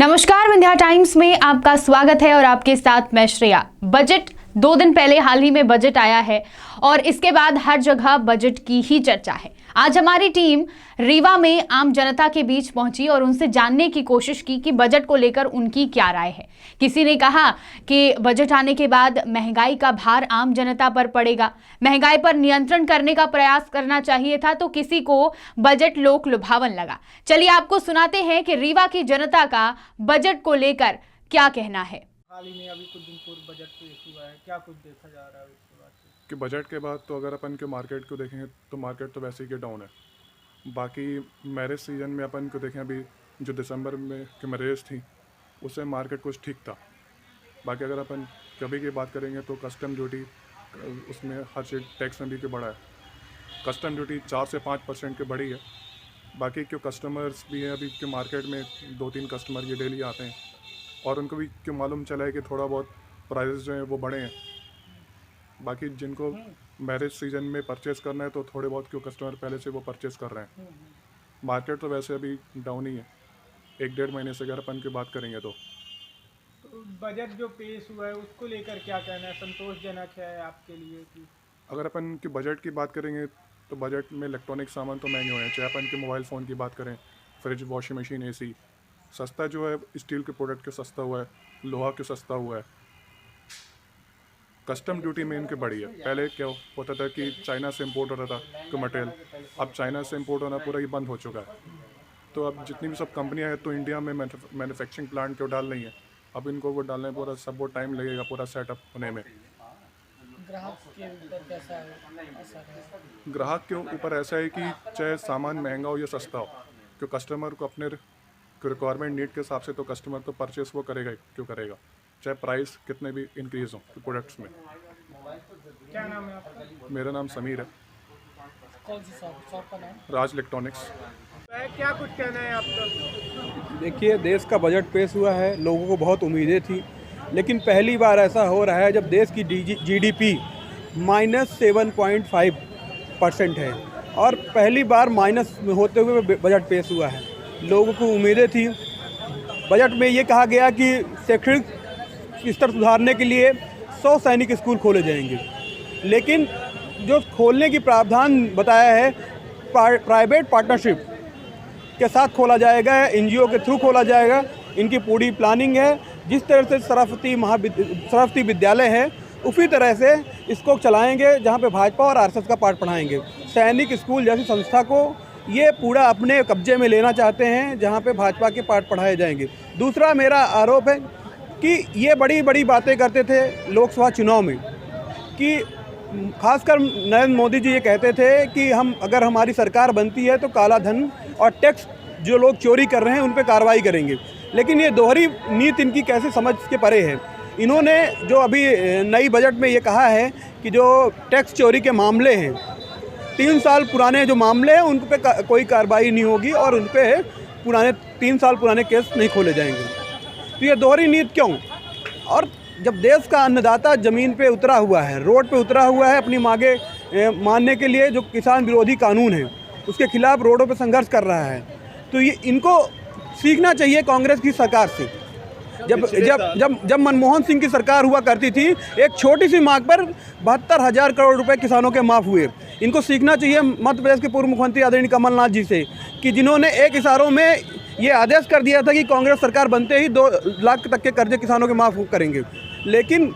नमस्कार, विंध्या टाइम्स में आपका स्वागत है और आपके साथ मैं श्रेया। बजट 2 दिन पहले हाल ही में बजट आया है और इसके बाद हर जगह बजट की ही चर्चा है। आज हमारी टीम रीवा में आम जनता के बीच पहुंची और उनसे जानने की कोशिश की कि बजट को लेकर उनकी क्या राय है। किसी ने कहा कि बजट आने के बाद महंगाई का भार आम जनता पर पड़ेगा, महंगाई पर नियंत्रण करने का प्रयास करना चाहिए था, तो किसी को बजट लोक लुभावन लगा। चलिए आपको सुनाते हैं कि रीवा की जनता का बजट को लेकर क्या कहना है। हाल ही में अभी कुछ दिन पूर्व बजट पेश हुआ है, क्या कुछ देखा जा रहा है उसके बाद से? कि बजट के बाद तो अगर अपन के मार्केट को देखेंगे तो मार्केट तो वैसे ही के डाउन है। बाकी मैरिज सीजन में अपन को देखें, अभी जो दिसंबर में की मैरिज थी उससे मार्केट कुछ ठीक था। बाकी अगर अपन कभी की बात करेंगे तो कस्टम ड्यूटी उसमें हर चीज़ टैक्स में भी के बढ़ा है। कस्टम ड्यूटी 4 से 5% की बढ़ी है। बाकी क्यों कस्टमर्स भी हैं, अभी क्यों मार्केट में 2-3 कस्टमर ये डेली आते हैं और उनको भी क्यों मालूम चला है कि थोड़ा बहुत प्राइसेस जो हैं वो बढ़े हैं। बाकी जिनको मैरिज सीजन में परचेज़ करना है तो थोड़े बहुत क्यों कस्टमर पहले से वो परचेज़ कर रहे हैं। मार्केट तो वैसे अभी डाउन ही है 1-1.5 महीने से अगर अपन की बात करेंगे तो बजट जो पेश हुआ है उसको लेकर क्या कहना है, संतोषजनक है आपके लिए कि? अगर अपन की बजट की बात करेंगे तो बजट में इलेक्ट्रॉनिक सामान तो महंगे हुए हैं। चाहे अपन के मोबाइल फ़ोन की बात करें, फ्रिज, वॉशिंग मशीन, AC सस्ता जो है स्टील के प्रोडक्ट के सस्ता हुआ है, लोहा के सस्ता हुआ है। कस्टम ड्यूटी में इनके बढ़ी है। पहले क्या होता था कि चाइना से इंपोर्ट होता था कोई मटेरियल, अब चाइना से इंपोर्ट होना पूरा ही बंद हो चुका है। तो अब जितनी भी सब कंपनियां हैं तो इंडिया में मैन्युफैक्चरिंग प्लांट क्यों डाल रही हैं, अब इनको वो डालने में पूरा सब वो टाइम लगेगा पूरा सेटअप होने में। ग्राहक के ऊपर कैसा असर है? ग्राहक के ऊपर ऐसा है कि चाहे सामान महंगा हो या सस्ता हो, क्यों कस्टमर को अपने रिक्वायरमेंट नीड के हिसाब से तो कस्टमर तो परचेस वो करेगा क्यों करेगा, चाहे प्राइस कितने भी इंक्रीज़ हो प्रोडक्ट्स में। क्या नाम है आपका? मेरा नाम समीर है। कौन सी शॉप का नाम? राज इलेक्ट्रॉनिक्स। क्या कुछ कहना है आपका? देखिए, देश का बजट पेश हुआ है, लोगों को बहुत उम्मीदें थी, लेकिन पहली बार ऐसा हो रहा है जब देश की GDP -7.5% है और पहली बार माइनस में होते हुए बजट पेश हुआ है। लोगों को उम्मीदें थी। बजट में ये कहा गया कि शैक्षणिक स्तर सुधारने के लिए 100 सैनिक स्कूल खोले जाएंगे, लेकिन जो खोलने की प्रावधान बताया है प्राइवेट पार्टनरशिप के साथ खोला जाएगा, NGO के थ्रू खोला जाएगा। इनकी पूरी प्लानिंग है। जिस तरह से सरस्वती विद्यालय है उसी तरह से इसको चलाएंगे, जहां पे भाजपा और RSS का पाठ पढ़ाएंगे। सैनिक स्कूल जैसी संस्था को ये पूरा अपने कब्जे में लेना चाहते हैं, जहां पे भाजपा के पाठ पढ़ाए जाएंगे। दूसरा मेरा आरोप है कि ये बड़ी बड़ी बातें करते थे लोकसभा चुनाव में कि खासकर नरेंद्र मोदी जी ये कहते थे कि अगर हमारी सरकार बनती है तो काला धन और टैक्स जो लोग चोरी कर रहे हैं उन पर कार्रवाई करेंगे। लेकिन ये दोहरी नीति इनकी कैसे समझ के परे है। इन्होंने जो अभी नई बजट में ये कहा है कि जो टैक्स चोरी के मामले हैं, 3 साल पुराने जो मामले हैं उन पे कोई कार्रवाई नहीं होगी और उन पे 3 साल पुराने केस नहीं खोले जाएंगे। तो ये दोहरी नीति क्यों? और जब देश का अन्नदाता ज़मीन पे उतरा हुआ है, रोड पे उतरा हुआ है अपनी मांगे मानने के लिए, जो किसान विरोधी कानून है उसके खिलाफ रोडों पे संघर्ष कर रहा है, तो ये इनको सीखना चाहिए कांग्रेस की सरकार से। जब मनमोहन सिंह की सरकार हुआ करती थी, एक छोटी सी मांग पर 72,000 करोड़ रुपए किसानों के माफ़ हुए। इनको सीखना चाहिए मध्य प्रदेश के पूर्व मुख्यमंत्री आदरणीय कमलनाथ जी से कि जिन्होंने एक इशारों में ये आदेश कर दिया था कि कांग्रेस सरकार बनते ही 2 लाख तक के कर्जे किसानों के माफ़ करेंगे। लेकिन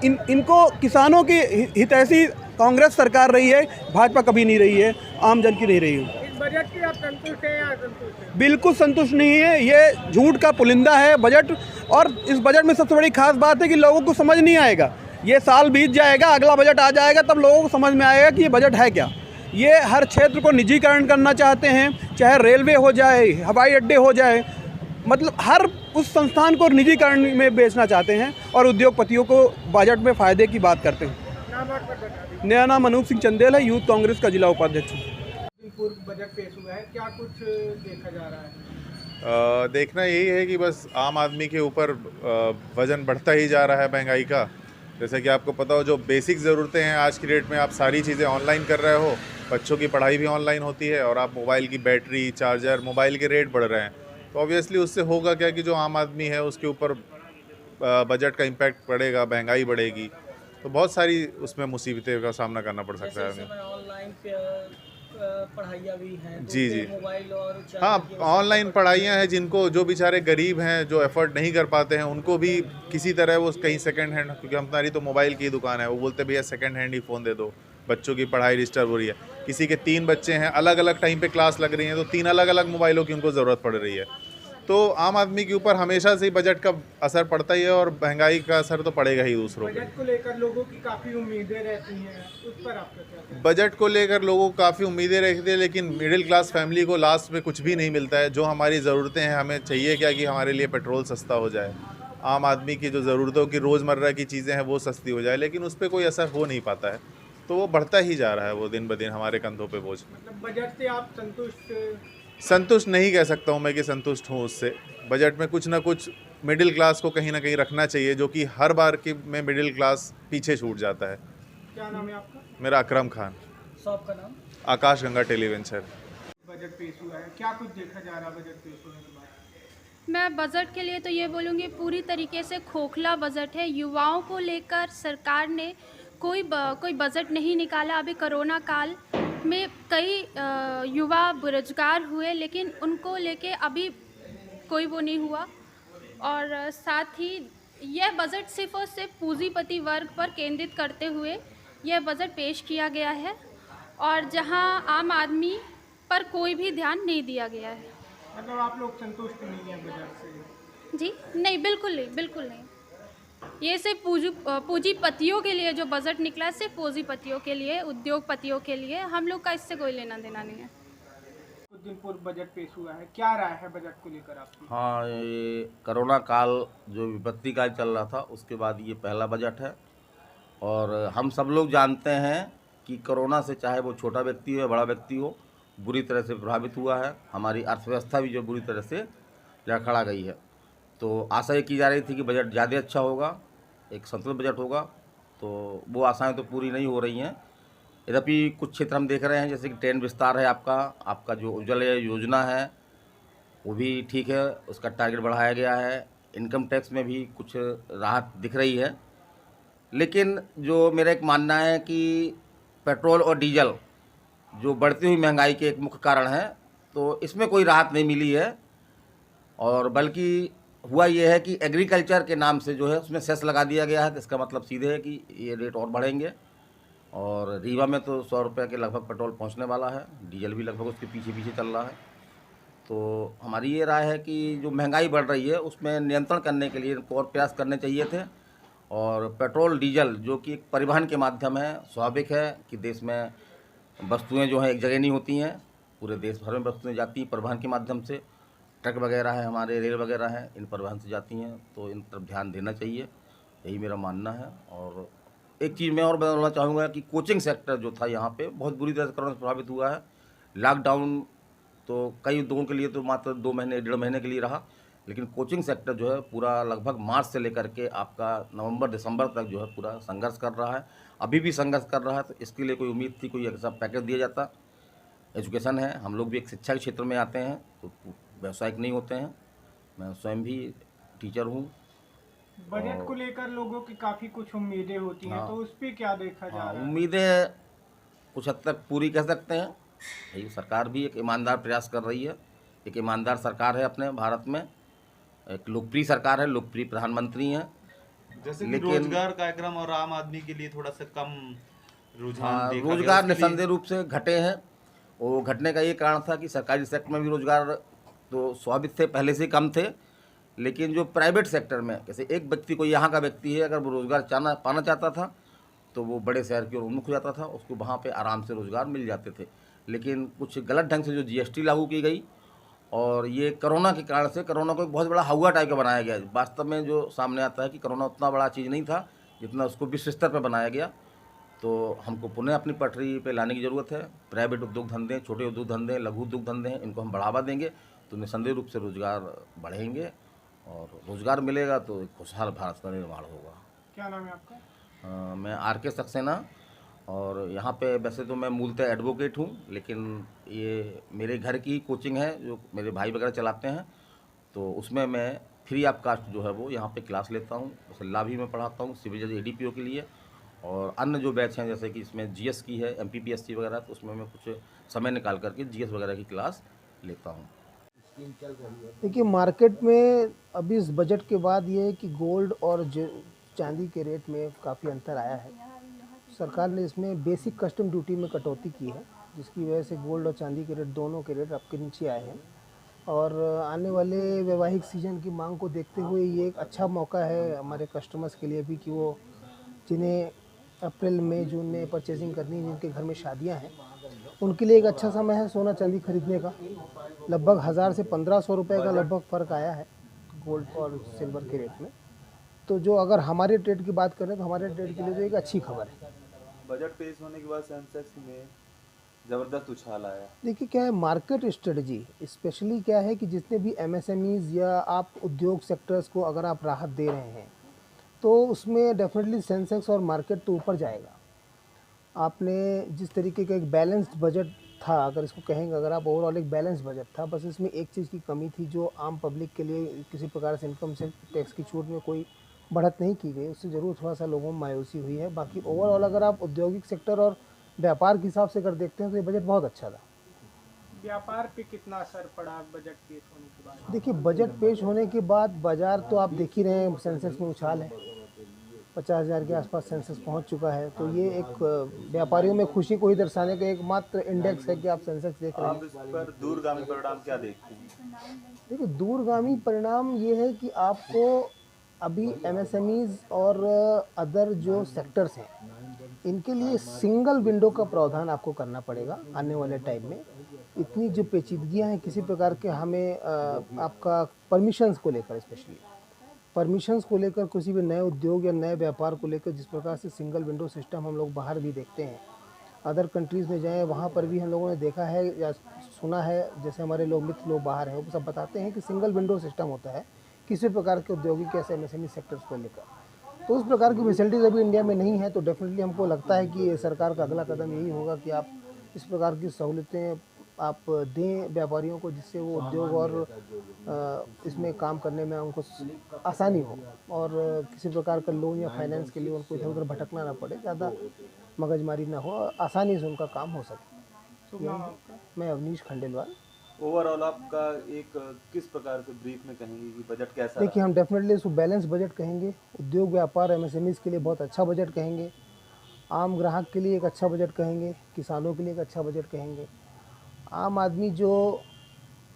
इनको किसानों की हितैषी कांग्रेस सरकार रही है, भाजपा कभी नहीं रही है, आम जन की नहीं रही है। बजट की आप संतुष्ट हैं या असंतुष्ट हैं? बिल्कुल संतुष्ट नहीं है। ये झूठ का पुलिंदा है बजट। और इस बजट में सबसे बड़ी खास बात है कि लोगों को समझ नहीं आएगा। ये साल बीत जाएगा, अगला बजट आ जाएगा, तब लोगों को समझ में आएगा कि ये बजट है क्या। ये हर क्षेत्र को निजीकरण करना चाहते हैं, चाहे रेलवे हो जाए, हवाई अड्डे हो जाए, मतलब हर उस संस्थान को निजीकरण में बेचना चाहते हैं और उद्योगपतियों को बजट में फ़ायदे की बात करते हैं। मेरा नाम अनूप सिंह चंदेल है, यूथ कांग्रेस का जिला उपाध्यक्ष हूँ। पूर्व बजट पेश हुआ है, क्या कुछ देखा जा रहा है? देखना यही है कि बस आम आदमी के ऊपर वज़न बढ़ता ही जा रहा है महंगाई का। जैसे कि आपको पता हो, जो बेसिक ज़रूरतें हैं आज की डेट में, आप सारी चीज़ें ऑनलाइन कर रहे हो। बच्चों की पढ़ाई भी ऑनलाइन होती है और आप मोबाइल की बैटरी, चार्जर, मोबाइल के रेट बढ़ रहे हैं। तो ऑब्वियसली उससे होगा क्या कि जो आम आदमी है उसके ऊपर बजट का इम्पैक्ट पड़ेगा, महंगाई बढ़ेगी, तो बहुत सारी उसमें मुसीबतें का सामना करना पड़ सकता है हमें। ऑनलाइन पढ़ाइयाँ भी हैं तो जी फिर जी मोबाइल और हाँ, चार्जर की ऑनलाइन पढ़ाइयाँ हैं, जिनको जो बेचारे गरीब हैं, जो एफर्ट नहीं कर पाते हैं, उनको भी किसी तरह वो कहीं सेकंड हैंड, क्योंकि हमारी तो मोबाइल की ही दुकान है, वो बोलते भैया सेकंड हैंड ही फ़ोन दे दो, बच्चों की पढ़ाई डिस्टर्ब हो रही है। किसी के 3 बच्चे हैं, अलग अलग टाइम पे क्लास लग रही हैं, तो 3 अलग अलग मोबाइलों की उनको ज़रूरत पड़ रही है। तो आम आदमी के ऊपर हमेशा से ही बजट का असर पड़ता ही है, और महंगाई का असर तो पड़ेगा ही दूसरों पे। बजट को लेकर लोगों की काफ़ी उम्मीदें रहती हैं, उस पर आपका क्या कहना है? बजट को लेकर लोगों को काफ़ी उम्मीदें रहती है, लेकिन मिडिल क्लास फैमिली को लास्ट में कुछ भी नहीं मिलता है। जो हमारी ज़रूरतें हैं, हमें चाहिए क्या कि हमारे लिए पेट्रोल सस्ता हो जाए, आम आदमी की जो ज़रूरतों की रोज़मर्रा की चीज़ें हैं वो सस्ती हो जाए, लेकिन उस पर कोई असर हो नहीं पाता है। तो वो बढ़ता ही जा रहा है, वो दिन ब दिन हमारे कंधों पे बोझ। मतलब बजट से आप संतुष्ट नहीं कह सकता हूँ मैं कि संतुष्ट हूँ उससे। बजट में कुछ ना कुछ मिडिल क्लास को कहीं ना कहीं रखना चाहिए, जो कि हर बार के में मिडिल क्लास पीछे छूट जाता है। क्या नाम है आपका? मेरा अकरम खान, शॉप का नाम। आकाश गंगा टेलीवेंचर। बजट पेश हुआ है, क्या कुछ देखा जा रहा है बजट पेश होने के बाद? मैं बजट के लिए तो ये बोलूँगी पूरी तरीके से खोखला बजट है। युवाओं को लेकर सरकार ने कोई बजट नहीं निकाला। अभी कोरोना काल में कई युवा बेरोजगार हुए, लेकिन उनको लेके अभी कोई वो नहीं हुआ। और साथ ही यह बजट सिर्फ और सिर्फ पूंजीपति वर्ग पर केंद्रित करते हुए यह बजट पेश किया गया है, और जहां आम आदमी पर कोई भी ध्यान नहीं दिया गया है। मतलब आप लोग संतुष्ट नहीं हैं बजट से? जी नहीं, बिल्कुल नहीं, बिल्कुल नहीं। ये सिर्फ पूंजीपतियों के लिए जो बजट निकला है, सिर्फ पूंजीपतियों के लिए, उद्योगपतियों के लिए। हम लोग का इससे कोई लेना देना नहीं है। कुछ दिन पूर्व बजट पेश हुआ है, क्या राय है बजट को लेकर आपकी? हाँ, ये कोरोना काल जो विपत्ति काल चल रहा था उसके बाद ये पहला बजट है। और हम सब लोग जानते हैं कि कोरोना से चाहे वो छोटा व्यक्ति हो या बड़ा व्यक्ति हो, बुरी तरह से प्रभावित हुआ है। हमारी अर्थव्यवस्था भी जो बुरी तरह से लड़खड़ा गई है। तो आशा ये की जा रही थी कि बजट ज़्यादा अच्छा होगा, एक संतुलित बजट होगा, तो वो आशाएं तो पूरी नहीं हो रही हैं। यद्यपि कुछ क्षेत्र हम देख रहे हैं, जैसे कि ट्रेन विस्तार है, आपका जो उज्ज्वला योजना है वो भी ठीक है, उसका टारगेट बढ़ाया गया है। इनकम टैक्स में भी कुछ राहत दिख रही है। लेकिन जो मेरा एक मानना है कि पेट्रोल और डीजल जो बढ़ती हुई महंगाई के एक मुख्य कारण है, तो इसमें कोई राहत नहीं मिली है। और बल्कि हुआ ये है कि एग्रीकल्चर के नाम से जो है उसमें सेस लगा दिया गया है, तो इसका मतलब सीधे है कि ये रेट और बढ़ेंगे। और रीवा में तो 100 रुपये के लगभग पेट्रोल पहुंचने वाला है, डीजल भी लगभग उसके पीछे पीछे चल रहा है। तो हमारी ये राय है कि जो महंगाई बढ़ रही है उसमें नियंत्रण करने के लिए इनको और प्रयास करने चाहिए थे। और पेट्रोल डीजल जो कि एक परिवहन के माध्यम है, स्वाभाविक है कि देश में वस्तुएं जो हैं एक जगह नहीं होती हैं, पूरे देश भर में वस्तुएं जाती हैं परिवहन के माध्यम से। ट्रक वगैरह है, हमारे रेल वगैरह हैं, इन परिवहन से जाती हैं, तो इन तरफ ध्यान देना चाहिए, यही मेरा मानना है। और एक चीज़ मैं और बताना चाहूँगा कि कोचिंग सेक्टर जो था यहाँ पे बहुत बुरी तरह से कोरोना से प्रभावित हुआ है। लॉकडाउन तो कई उद्योगों के लिए तो मात्र 2 महीने 1.5 महीने के लिए रहा, लेकिन कोचिंग सेक्टर जो है पूरा लगभग मार्च से लेकर के आपका नवंबर दिसंबर तक जो है पूरा संघर्ष कर रहा है, अभी भी संघर्ष कर रहा है। तो इसके लिए कोई उम्मीद थी कोई ऐसा पैकेज दिया जाता। एजुकेशन है, हम लोग भी एक शिक्षा के क्षेत्र में आते हैं, तो व्यावसायिक नहीं होते हैं। मैं स्वयं भी टीचर हूँ। बजट को लेकर लोगों की काफी कुछ उम्मीदें होती हैं, तो उस पे क्या देखा जा रहा है? उम्मीदें कुछ हद तक पूरी कह सकते हैं। यही सरकार भी एक ईमानदार प्रयास कर रही है, एक ईमानदार सरकार है अपने भारत में, एक लोकप्रिय सरकार है, लोकप्रिय प्रधानमंत्री हैं। जैसे कि रोजगार कार्यक्रम और आम आदमी के लिए थोड़ा सा कम रुझान देखा गया, रोजगार उसके लिए- निस्संदेह रूप से घटे हैं। वो घटने का ये कारण था कि सरकारी सेक्टर में भी रोजगार तो स्वाभाविक थे, पहले से कम थे, लेकिन जो प्राइवेट सेक्टर में जैसे एक व्यक्ति को, यहाँ का व्यक्ति है, अगर वो रोज़गार पाना चाहता था तो वो बड़े शहर की ओर उन्मुख हो जाता था, उसको वहाँ पे आराम से रोज़गार मिल जाते थे। लेकिन कुछ गलत ढंग से जो जीएसटी लागू की गई और ये कोरोना के कारण से कोरोना को एक बहुत बड़ा हवा टाइप का बनाया गया। वास्तव में जो सामने आता है कि कोरोना उतना बड़ा चीज़ नहीं था जितना उसको विश्व स्तर पर बनाया गया। तो हमको पुनः अपनी पटरी पे लाने की ज़रूरत है। प्राइवेट उद्योग धंधे, छोटे उद्योग धंधे, लघु उद्योग धंधे हैं, इनको हम बढ़ावा देंगे तो निस्संदेह रूप से रोज़गार बढ़ेंगे और रोज़गार मिलेगा तो एक खुशहाल भारत का निर्माण होगा। क्या नाम है आपका? मैं आर.के. सक्सेना, और यहाँ पे वैसे तो मैं मूलतः एडवोकेट हूँ, लेकिन ये मेरे घर की कोचिंग है जो मेरे भाई वगैरह चलाते हैं। तो उसमें मैं फ्री ऑफ कास्ट जो है वो यहाँ पे क्लास लेता हूँ। उसे ला भी मैं पढ़ाता हूँ सिविल जज ADPO के लिए, और अन्य जो बैच हैं जैसे कि इसमें GS की है, MPPSC वगैरह, तो उसमें मैं कुछ समय निकाल करके GS वगैरह की क्लास लेता हूँ। देखिए, मार्केट में अभी इस बजट के बाद ये है कि गोल्ड और चांदी के रेट में काफ़ी अंतर आया है। सरकार ने इसमें बेसिक कस्टम ड्यूटी में कटौती की है, जिसकी वजह से गोल्ड और चांदी के रेट, दोनों के रेट आपके नीचे आए हैं। और आने वाले वैवाहिक सीजन की मांग को देखते हुए ये एक अच्छा मौका है हमारे कस्टमर्स के लिए भी कि वो जिन्हें अप्रैल मई जून में परचेजिंग करनी है, जिनके घर में शादियां हैं, उनके लिए एक अच्छा समय है सोना चांदी खरीदने का। लगभग 1000 से 1500 रुपये का लगभग फ़र्क आया है गोल्ड और सिल्वर के रेट में। तो जो अगर हमारे ट्रेड की बात करें तो हमारे ट्रेड के लिए तो एक अच्छी खबर है। बजट पेश होने के बाद सेंसेक्स में ज़बरदस्त उछाल आया। देखिए, क्या है मार्केट स्ट्रेटजी, स्पेशली क्या है कि जितने भी MSMEs या आप उद्योग सेक्टर्स को अगर आप राहत दे रहे हैं तो उसमें डेफिनेटली सेंसेक्स और मार्केट तो ऊपर जाएगा। आपने जिस तरीके का एक बैलेंस्ड बजट था, अगर इसको कहेंगे, अगर आप ओवरऑल एक बैलेंस बजट था, बस इसमें एक चीज़ की कमी थी जो आम पब्लिक के लिए किसी प्रकार से इनकम से टैक्स की छूट में कोई बढ़त नहीं की गई, उससे ज़रूर थोड़ा सा लोगों में मायूसी हुई है। बाकी ओवरऑल अगर आप औद्योगिक सेक्टर और व्यापार के हिसाब से अगर देखते हैं तो ये बजट बहुत अच्छा था। व्यापार पे कितना असर पड़ा बजट पेश होने के बाद? देखिए, बजट पेश होने के बाद बाज़ार तो आप देख ही रहे हैं, सेंसेक्स में उछाल है, 50,000 के आसपास सेंसेक्स पहुंच चुका है। तो ये एक व्यापारियों में खुशी को ही दर्शाने का एकमात्र इंडेक्स है कि आप सेंसेक्स देख रहे हैं। आप इस पर दूरगामी परिणाम क्या देखते हैं? देखिए, दूरगामी परिणाम ये है कि आपको अभी MSMEs और अदर जो सेक्टर्स हैं, इनके लिए सिंगल विंडो का प्रावधान आपको करना पड़ेगा आने वाले टाइम में। इतनी जो पेचीदगियां हैं किसी प्रकार के, हमें आपका परमिशंस को लेकर, स्पेशली परमिशंस को लेकर, किसी भी नए उद्योग या नए व्यापार को लेकर, जिस प्रकार से सिंगल विंडो सिस्टम हम लोग बाहर भी देखते हैं, अदर कंट्रीज़ में जाएं, वहाँ पर भी हम लोगों ने देखा है या सुना है, जैसे हमारे लोग मित्र लोग बाहर हैं, वो सब बताते हैं कि सिंगल विंडो सिस्टम होता है किसी प्रकार के औद्योगिक या MSME सेक्टर्स को लेकर। तो उस प्रकार की फैसिलिटीज़ अभी इंडिया में नहीं है। तो डेफिनेटली हमको लगता है कि सरकार का अगला कदम यही होगा कि आप इस प्रकार की सहूलतें आप दें व्यापारियों को, जिससे वो उद्योग और इसमें काम करने में उनको आसानी हो, और किसी प्रकार का लोन या फाइनेंस के लिए उनको इधर उधर भटकना ना पड़े, ज़्यादा मगजमारी ना हो, आसानी से उनका काम हो सके। मैं अवनीश खंडेलवाल। ओवरऑल आपका एक किस प्रकार से ब्रीफ में कहेंगे कि बजट कैसा रहा? देखिए, हम डेफिनेटली इसको बैलेंस बजट कहेंगे, उद्योग व्यापार MSMEs के लिए बहुत अच्छा बजट कहेंगे, आम ग्राहक के लिए एक अच्छा बजट कहेंगे, किसानों के लिए एक अच्छा बजट कहेंगे, आम आदमी जो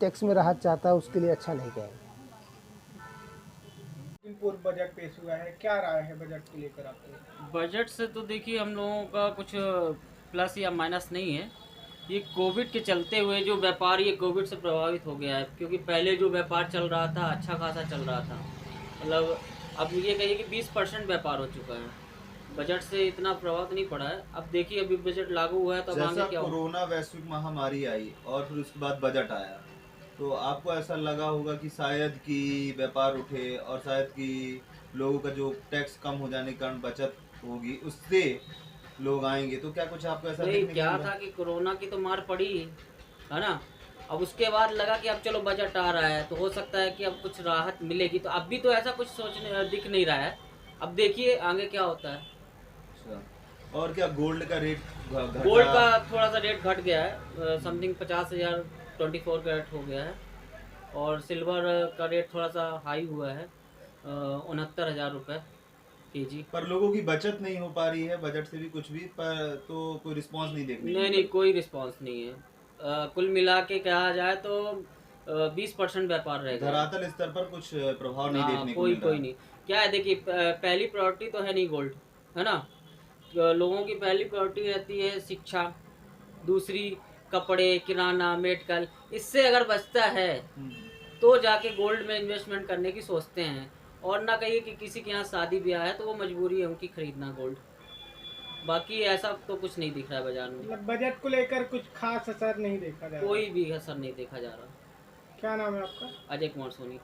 टैक्स में राहत चाहता है उसके लिए अच्छा नहीं कहेंगे। पूर्व बजट पेश हुआ है, क्या राय है बजट को लेकर आपकी? बजट से तो देखिए हम लोगों का कुछ प्लस या माइनस नहीं है। ये कोविड के चलते हुए जो व्यापार ये कोविड से प्रभावित हो गया है, क्योंकि पहले जो व्यापार चल रहा था अच्छा खासा चल रहा था, मतलब अब ये कहिए कि 20% व्यापार हो चुका है। बजट से इतना प्रभाव नहीं पड़ा है। अब देखिए अभी बजट लागू हुआ है तो अब आगे क्या होगा। कोरोना वैश्विक महामारी आई और फिर उसके बाद बजट आया, तो आपको ऐसा लगा होगा कि शायद कि व्यापार उठे और शायद कि लोगों का जो टैक्स कम हो जाने के कारण बचत होगी, उससे लोग आएंगे, तो क्या कुछ आपको ऐसा नहीं, क्या था कि कोरोना की तो मार पड़ी है ना, अब उसके बाद लगा कि अब चलो बजट आ रहा है तो हो सकता है कि अब कुछ राहत मिलेगी, तो अब भी तो ऐसा कुछ सोचने दिख नहीं रहा है। अब देखिए आगे क्या होता है। और क्या गोल्ड का रेट गोल्ड का थोड़ा सा रेट घट गया है, समथिंग 50,000 24 कैरेट हो गया है, और सिल्वर का रेट थोड़ा सा हाई हुआ है 69,000 रुपये केजी। पर लोगों की बचत नहीं हो पा रही है बजट से भी कुछ भी, पर तो कोई रिस्पांस नहीं देखने नहीं कोई रिस्पांस नहीं है। कुल मिला के कहा जाए तो 20% व्यापार रहेगा। धरातल स्तर पर कुछ प्रभाव नहीं देखने को मिल रहा। कोई नहीं। क्या है देखिए, पहली प्रायोरिटी तो है नहीं गोल्ड, है ना, लोगों की पहली प्रायोरिटी रहती है शिक्षा, दूसरी कपड़े, किराना, मेडिकल। इससे अगर बचता है तो जाके गोल्ड में इन्वेस्टमेंट करने की सोचते हैं, और ना कहिए कि किसी के यहाँ शादी ब्याह है तो वो मजबूरी है उनकी खरीदना गोल्ड। बाकी ऐसा तो कुछ नहीं दिख रहा है बाजार में। मतलब बजट को लेकर कुछ खास असर नहीं देखा जा रहा? कोई भी असर नहीं देखा जा रहा। क्या नाम है आपका? अजय कुमार सोनी।